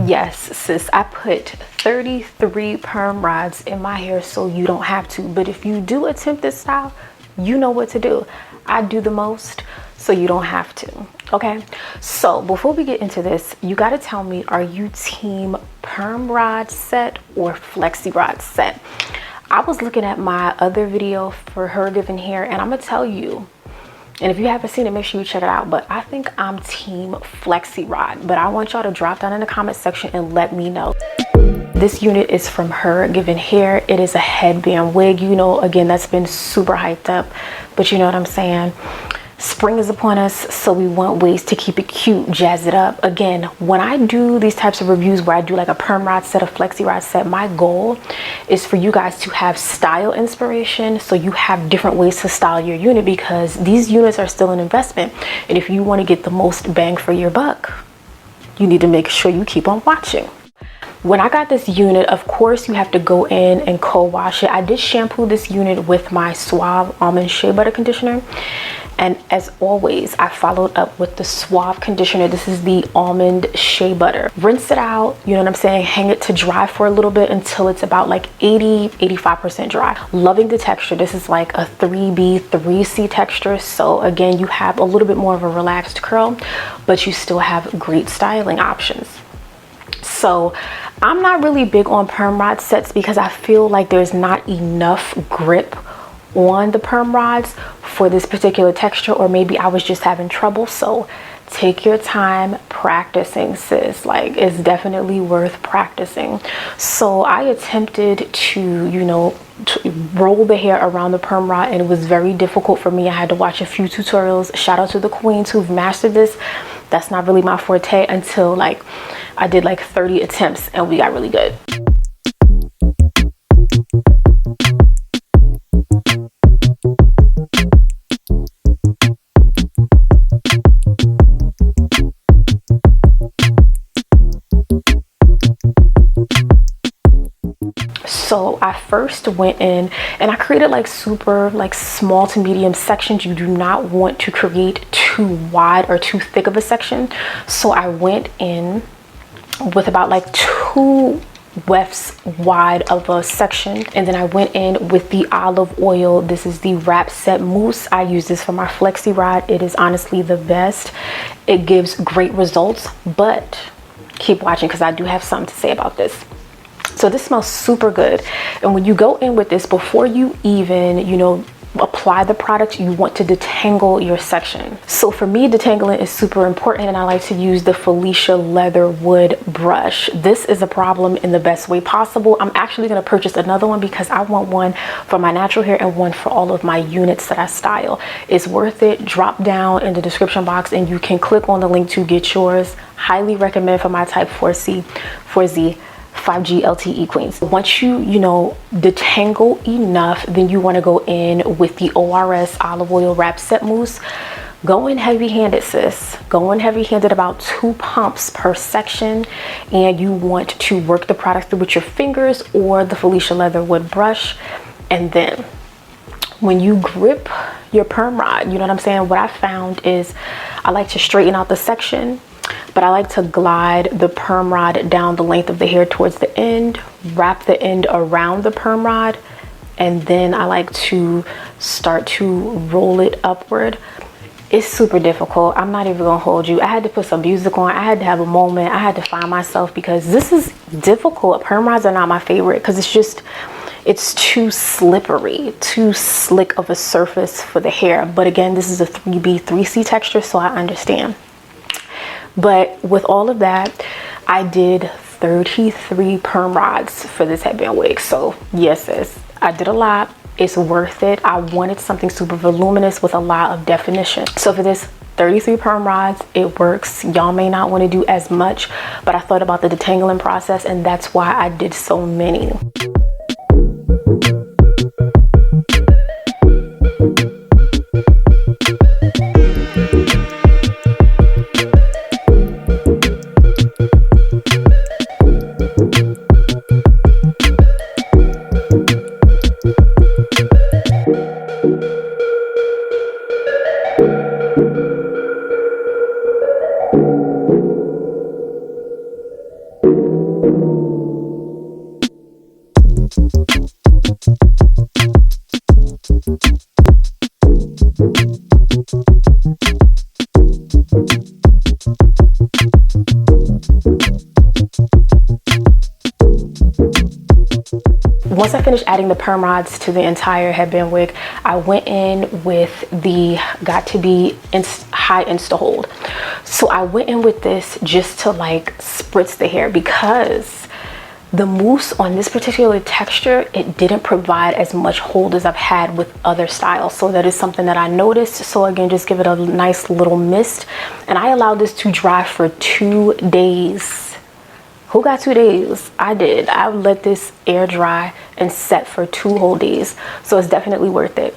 Yes, sis, I put 33 perm rods in my hair so you don't have to. But if you do attempt this style, you know what to do. I do the most so you don't have to. Okay, so before we get into this, you got to tell me, are you team perm rod set or flexi rod set? I was looking at my other video for HerGivenHair, and I'm gonna tell you, and if you haven't seen it, make sure you check it out, but I think I'm team flexi rod. But I want y'all to drop down in the comment section and let me know. This unit is from HerGivenHair. It is a headband wig. You know, again, that's been super hyped up, but you know what I'm saying? Spring is upon us, so we want ways to keep it cute, jazz it up. Again, when I do these types of reviews where I do like a perm rod set, a flexi rod set, my goal is for you guys to have style inspiration, so you have different ways to style your unit, because these units are still an investment. And if you want to get the most bang for your buck, you need to make sure you keep on watching. When I got this unit, of course, you have to go in and co-wash it. I did shampoo this unit with my Suave Almond Shea Butter Conditioner. And as always, I followed up with the Suave conditioner. This is the Almond Shea Butter. Rinse it out, you know what I'm saying? Hang it to dry for a little bit until it's about like 85% dry. Loving the texture. This is like a 3B, 3C texture. So again, you have a little bit more of a relaxed curl, but you still have great styling options. So I'm not really big on perm rod sets because I feel like there's not enough grip on the perm rods for this particular texture, or maybe I was just having trouble. So take your time practicing, sis. Like, it's definitely worth practicing. So I attempted to, you know, to roll the hair around the perm rod, and it was very difficult for me. I had to watch a few tutorials. Shout out to the queens who've mastered this. That's not really my forte until like I did like 30 attempts and we got really good. So I first went in and I created like super like small to medium sections. You do not want to create too wide or too thick of a section. So I went in with about like 2 wefts wide of a section, and then I went in with the olive oil. This is the Wrap Set Mousse. I use this for my flexi rod. It is honestly the best. It gives great results, but keep watching because I do have something to say about this. So this smells super good, and when you go in with this, before you even, you know, apply the product, you want to detangle your section. So for me, detangling is super important, and I like to use the Felicia Leather Wood brush. This is a problem in the best way possible. I'm actually going to purchase another one because I want one for my natural hair and one for all of my units that I style. It's worth it. Drop down in the description box and you can click on the link to get yours. Highly recommend for my type 4C, 4Z, 5G LTE queens. Once you know, detangle enough, then you want to go in with the ORS Olive Oil Wrap Set Mousse. Go in heavy-handed, sis. Go in heavy-handed, about 2 pumps per section, and you want to work the product through with your fingers or the Felicia Leather Wood brush. And then when you grip your perm rod, you know what I'm saying, what I found is I like to straighten out the section, but I like to glide the perm rod down the length of the hair towards the end, wrap the end around the perm rod, and then I like to start to roll it upward. It's super difficult. I'm not even gonna hold you. I had to put some music on. I had to have a moment. I had to find myself because this is difficult. Perm rods are not my favorite because it's too slippery, too slick of a surface for the hair. But again, this is a 3B, 3C texture, so I understand. But with all of that, I did 33 perm rods for this headband wig. So yes, sis, I did a lot. It's worth it. I wanted something super voluminous with a lot of definition. So for this 33 perm rods, it works. Y'all may not want to do as much, but I thought about the detangling process, and that's why I did so many. finished adding the perm rods to the entire headband wig, I went in with the Got To Be High Insta Hold. So I went in with this just to like spritz the hair, because the mousse on this particular texture, it didn't provide as much hold as I've had with other styles. So that is something that I noticed. So again, just give it a nice little mist. And I allowed this to dry for 2 days. Who got 2 days? I did. I let this air dry and set for 2 whole days. So it's definitely worth it.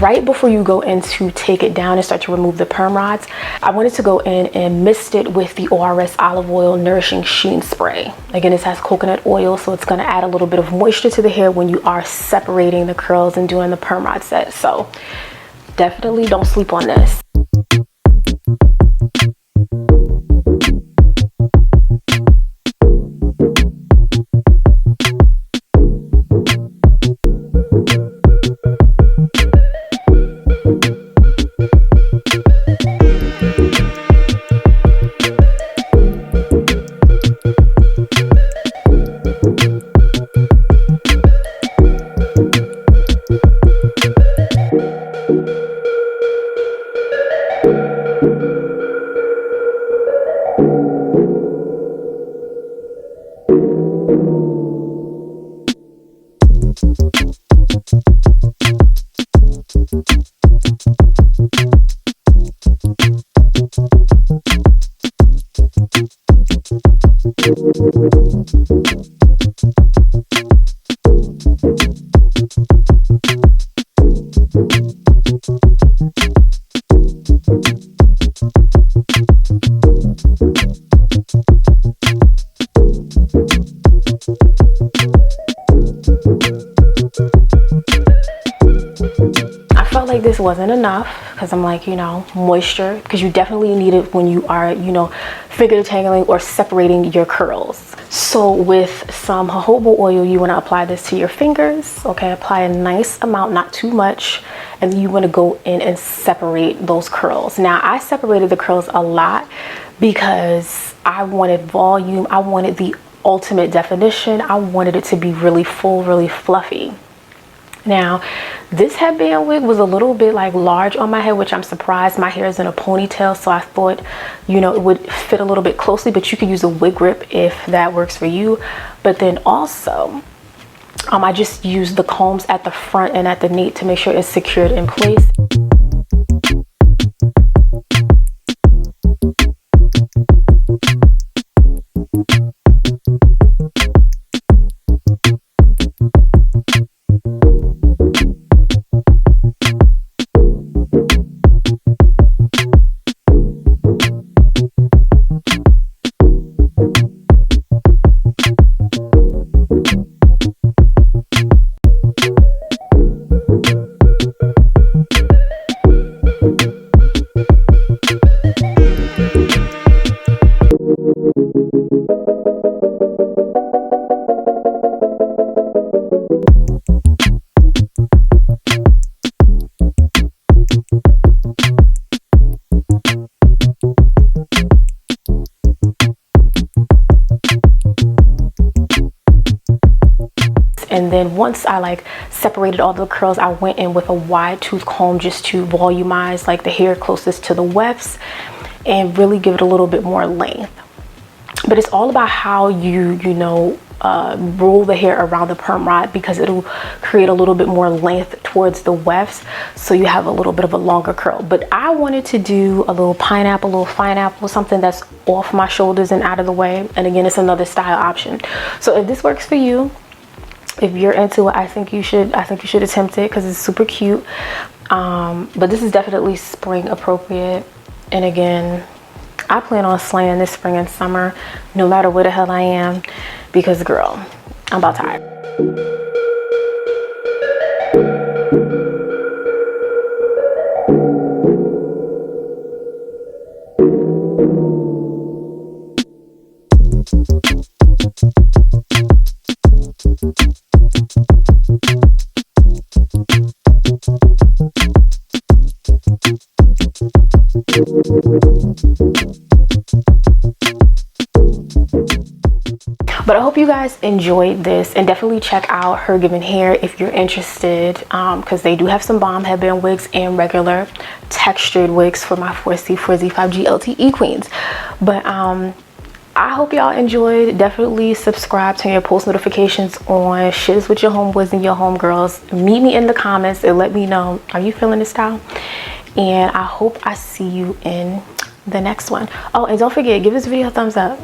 Right before you go in to take it down and start to remove the perm rods, I wanted to go in and mist it with the ORS Olive Oil Nourishing Sheen Spray. Again, this has coconut oil, so it's going to add a little bit of moisture to the hair when you are separating the curls and doing the perm rod set. So definitely don't sleep on this. Like this wasn't enough, because I'm like, you know, moisture, because you definitely need it when you are, you know, finger detangling or separating your curls. So with some jojoba oil, you want to apply this to your fingers. Okay, apply a nice amount, not too much, and then you want to go in and separate those curls. Now I separated the curls a lot because I wanted volume, I wanted the ultimate definition, I wanted it to be really full, really fluffy. Now, this headband wig was a little bit like large on my head, which I'm surprised. My hair is in a ponytail, so I thought, you know, it would fit a little bit closely, but you could use a wig grip if that works for you. But then also, I just used the combs at the front and at the nape to make sure it's secured in place. And then once I like separated all the curls, I went in with a wide tooth comb just to volumize like the hair closest to the wefts and really give it a little bit more length. But it's all about how you roll the hair around the perm rod, because it'll create a little bit more length towards the wefts, so you have a little bit of a longer curl. But I wanted to do a little pineapple, a little fine apple, something that's off my shoulders and out of the way. And again, it's another style option. So if this works for you, if you're into it, I think you should attempt it, because it's super cute. But this is definitely spring appropriate. And again, I plan on slaying this spring and summer no matter where the hell I am, because girl, I'm about tired. But I hope you guys enjoyed this, and definitely check out HerGivenHair if you're interested, because they do have some bomb headband wigs and regular textured wigs for my 4C, 4Z, 5G LTE queens. But I hope y'all enjoyed. Definitely subscribe, turn your post notifications on, share this with your homeboys and your homegirls. Meet me in the comments and let me know, are you feeling this style? And I hope I see you in the next one. Oh, and don't forget, give this video a thumbs up.